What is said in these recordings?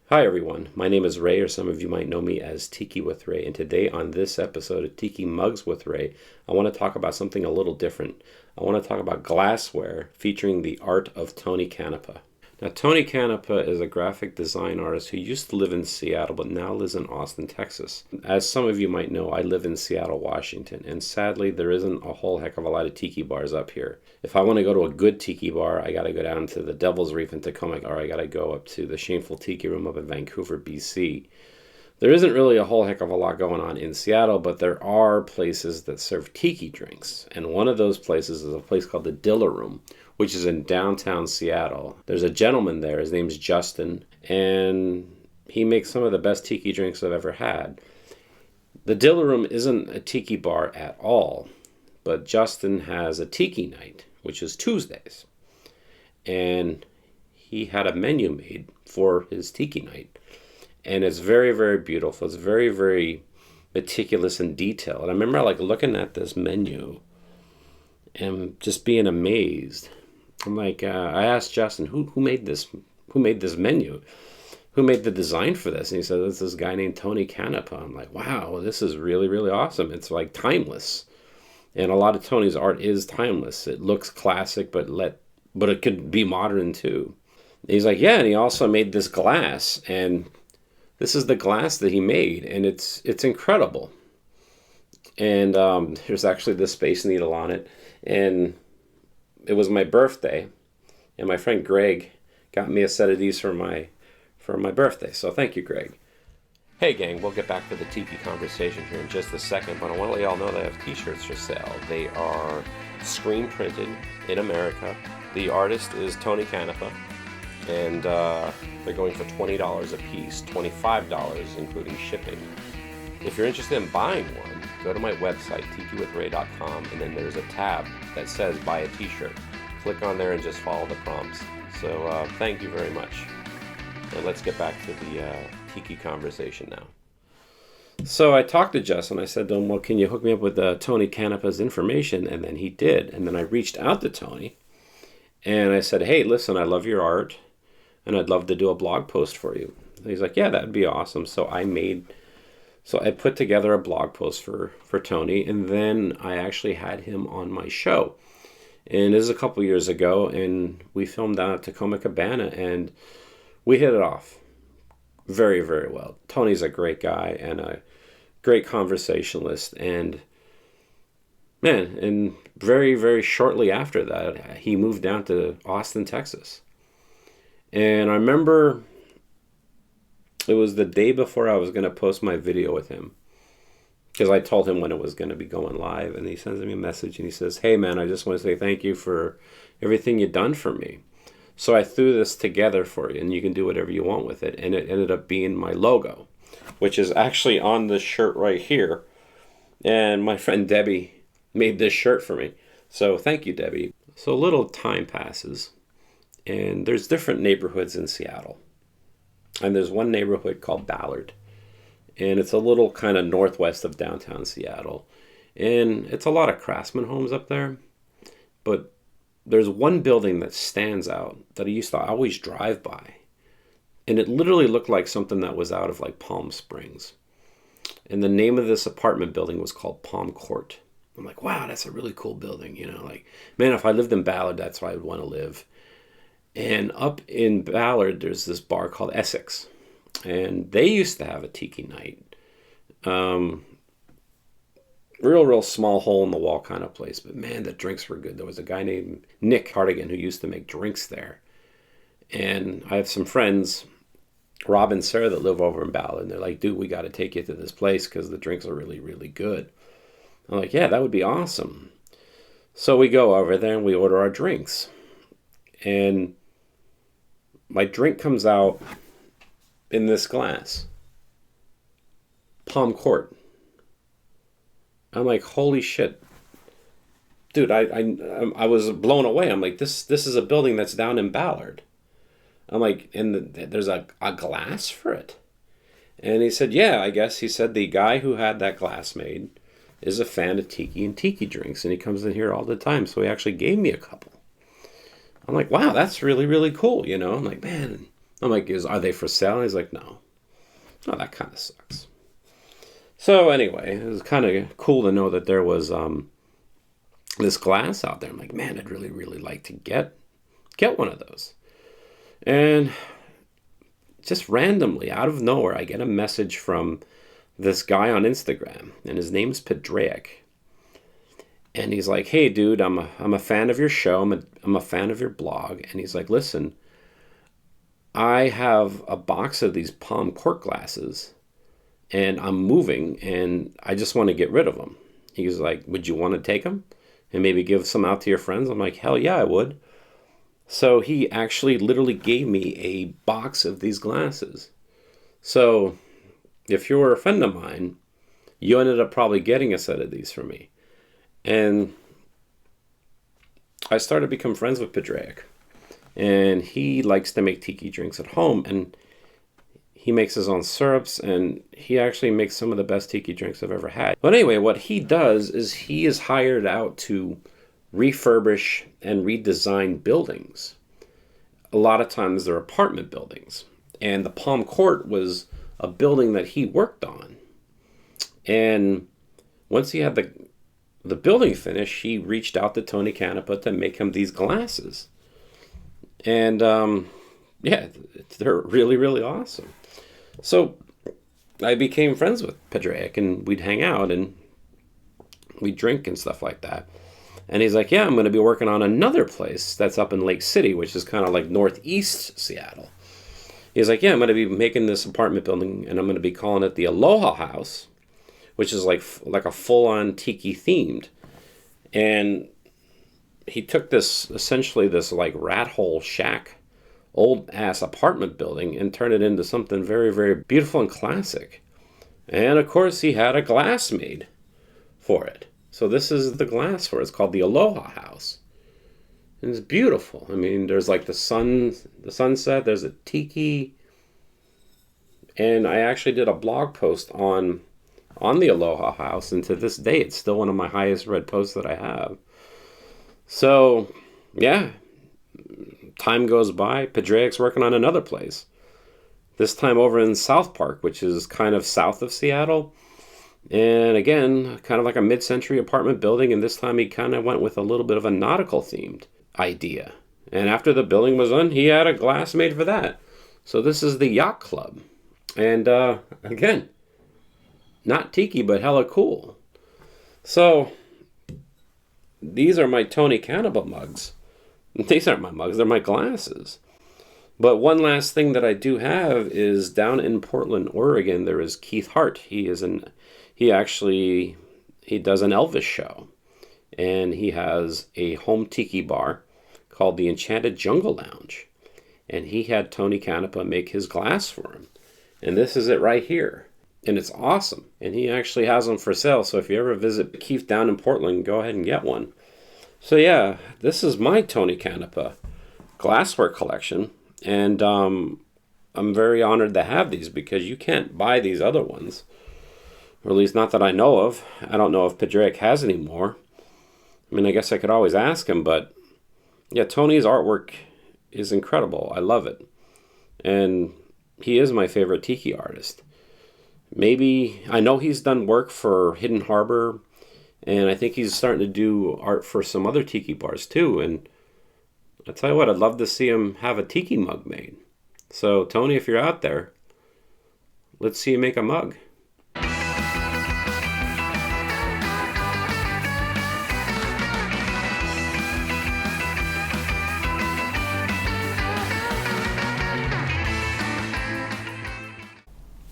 Hi everyone, my name is Ray, or some of you might know me as Tiki with Ray, and today on this episode of Tiki Mugs with Ray, I want to talk about something a little different. I want to talk about glassware featuring the art of Tony Canepa. Now, Tony Canepa is a graphic design artist who used to live in Seattle but now lives in Austin, Texas. As some of you might know, I live in Seattle, Washington, and sadly there isn't a whole heck of a lot of tiki bars up here. If I want to go to a good tiki bar, I got to go down to the Devil's Reef in Tacoma, or I got to go up to the Shameful Tiki Room up in Vancouver, BC. There isn't really a whole heck of a lot going on in Seattle, but there are places that serve tiki drinks. And one of those places is a place called the Dilla Room, which is in downtown Seattle. There's a gentleman there, his name's Justin, and he makes some of the best tiki drinks I've ever had. The Dilla Room isn't a tiki bar at all, but Justin has a tiki night, which is Tuesdays. And he had a menu made for his tiki night. And it's very, very beautiful. It's very, very meticulous and detailed. And I remember looking at this menu and just being amazed. I'm like, I asked Justin, who made this? Who made this menu? Who made the design for this? And he said, it's this guy named Tony Canepa. I'm like, wow, this is really, really awesome. It's like timeless. And a lot of Tony's art is timeless. It looks classic, but it could be modern too. And he's like, yeah, and he also made this glass, and this is the glass that he made, and it's incredible. And there's actually this Space Needle on it, and it was my birthday, and my friend Greg got me a set of these for my birthday. So thank you, Greg. Hey gang, we'll get back to the tiki conversation here in just a second, but I want to let y'all know that I have t-shirts for sale. They are screen printed in America. The artist is Tony Canepa, and they're going for $20 a piece, $25 including shipping. If you're interested in buying one, go to my website, tikiwithray.com, and then there's a tab that says buy a t-shirt. Click on there and just follow the prompts. So thank you very much. And let's get back to the tiki conversation now. So I talked to Justin. I said to him, well, can you hook me up with Tony Canepa's information? And then he did. And then I reached out to Tony and I said, hey, listen, I love your art and I'd love to do a blog post for you. And he's like, yeah, that'd be awesome. So I put together a blog post for Tony, and then I actually had him on my show. And this is a couple years ago, and we filmed down at Tacoma Cabana, and we hit it off very, very well. Tony's a great guy and a great conversationalist, and man, and very, very shortly after that, he moved down to Austin, Texas. And I remember it was the day before I was going to post my video with him, because I told him when it was going to be going live, and he sends me a message and he says, hey man, I just want to say thank you for everything you've done for me. So I threw this together for you, and you can do whatever you want with it. And it ended up being my logo, which is actually on this shirt right here. And my friend Debbie made this shirt for me. So thank you, Debbie. So a little time passes, and there's different neighborhoods in Seattle. And there's one neighborhood called Ballard. And it's a little kind of northwest of downtown Seattle. And it's a lot of craftsman homes up there. But there's one building that stands out that I used to always drive by. And it literally looked like something that was out of like Palm Springs. And the name of this apartment building was called Palm Court. I'm like, wow, that's a really cool building. You know, like, man, if I lived in Ballard, that's where I would want to live. And up in Ballard, there's this bar called Essex. And they used to have a tiki night. Real small hole in the wall kind of place. But man, the drinks were good. There was a guy named Nick Hardigan who used to make drinks there. And I have some friends, Rob and Sarah, that live over in Ballard. And they're like, dude, we got to take you to this place because the drinks are really, really good. I'm like, yeah, that would be awesome. So we go over there and we order our drinks. And my drink comes out in this glass. Palm I'm like, holy shit. Dude, I was blown away. I'm like, this is a building that's down in Ballard. I'm like, and there's a glass for it? And he said, yeah, I guess. He said the guy who had that glass made is a fan of tiki and tiki drinks, and he comes in here all the time. So he actually gave me a couple. I'm like, wow, that's really, really cool, you know? I'm like, man, I'm like, are they for sale? And he's like, no. Oh, that kind of sucks. So anyway, it was kind of cool to know that there was this glass out there. I'm like, man, I'd really, really like to get one of those. And just randomly, out of nowhere, I get a message from this guy on Instagram, and his name's Pedraic. And he's like, hey, dude, I'm a fan of your show. I'm a fan of your blog. And he's like, listen, I have a box of these palm cork glasses, and I'm moving, and I just want to get rid of them. He's like, would you want to take them and maybe give some out to your friends? I'm like, hell yeah, I would. So he actually literally gave me a box of these glasses. So if you're a friend of mine, you ended up probably getting a set of these from me. And I started to become friends with Pedraic. And he likes to make tiki drinks at home. And he makes his own syrups. And he actually makes some of the best tiki drinks I've ever had. But anyway, what he does is he is hired out to refurbish and redesign buildings. A lot of times they're apartment buildings. And the Palm Court was a building that he worked on. And once he had the building finished, he reached out to Tony Canepa to make him these glasses. And yeah, they're really, really awesome. So I became friends with Pedraic, and we'd hang out and we'd drink and stuff like that. And he's like, yeah, I'm going to be working on another place that's up in Lake City, which is kind of like northeast Seattle. He's like, yeah, I'm going to be making this apartment building, and I'm going to be calling it the Aloha House, which is like a full-on tiki themed. And he took essentially this like rat hole shack, old ass apartment building, and turned it into something very, very beautiful and classic. And of course, he had a glass made for it. So this is the glass for it. It's called the Aloha House. And it's beautiful. I mean, there's like the sunset, there's a tiki. And I actually did a blog post on the Aloha House, and to this day, it's still one of my highest read posts that I have. So, yeah, time goes by. Pedraic's working on another place. This time over in South Park, which is kind of south of Seattle. And again, kind of like a mid-century apartment building, and this time he kind of went with a little bit of a nautical-themed idea. And after the building was done, he had a glass made for that. So this is the Yacht Club. And again, not tiki, but hella cool. So these are my Tony Canepa mugs. These aren't my mugs, they're my glasses. But one last thing that I do have is down in Portland, Oregon, there is Keith Hart. He does an Elvis show. And he has a home tiki bar called the Enchanted Jungle Lounge. And he had Tony Canepa make his glass for him. And this is it right here. And it's awesome. And he actually has them for sale. So if you ever visit Keith down in Portland, go ahead and get one. So yeah, this is my Tony Canepa glassware collection. And I'm very honored to have these because you can't buy these other ones. Or at least not that I know of. I don't know if Pedraic has any more. I mean, I guess I could always ask him. But yeah, Tony's artwork is incredible. I love it. And he is my favorite tiki artist. Maybe, I know he's done work for Hidden Harbor, and I think he's starting to do art for some other tiki bars too. And I tell you what, I'd love to see him have a tiki mug made. So Tony, if you're out there, let's see you make a mug.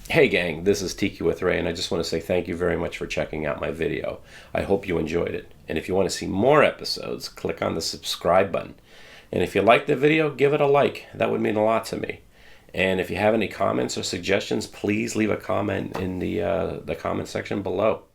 Hey gang, this is Tiki with Ray, and I just want to say thank you very much for checking out my video. I hope you enjoyed it. And if you want to see more episodes, click on the subscribe button. And if you liked the video, give it a like. That would mean a lot to me. And if you have any comments or suggestions, please leave a comment in the comment section below.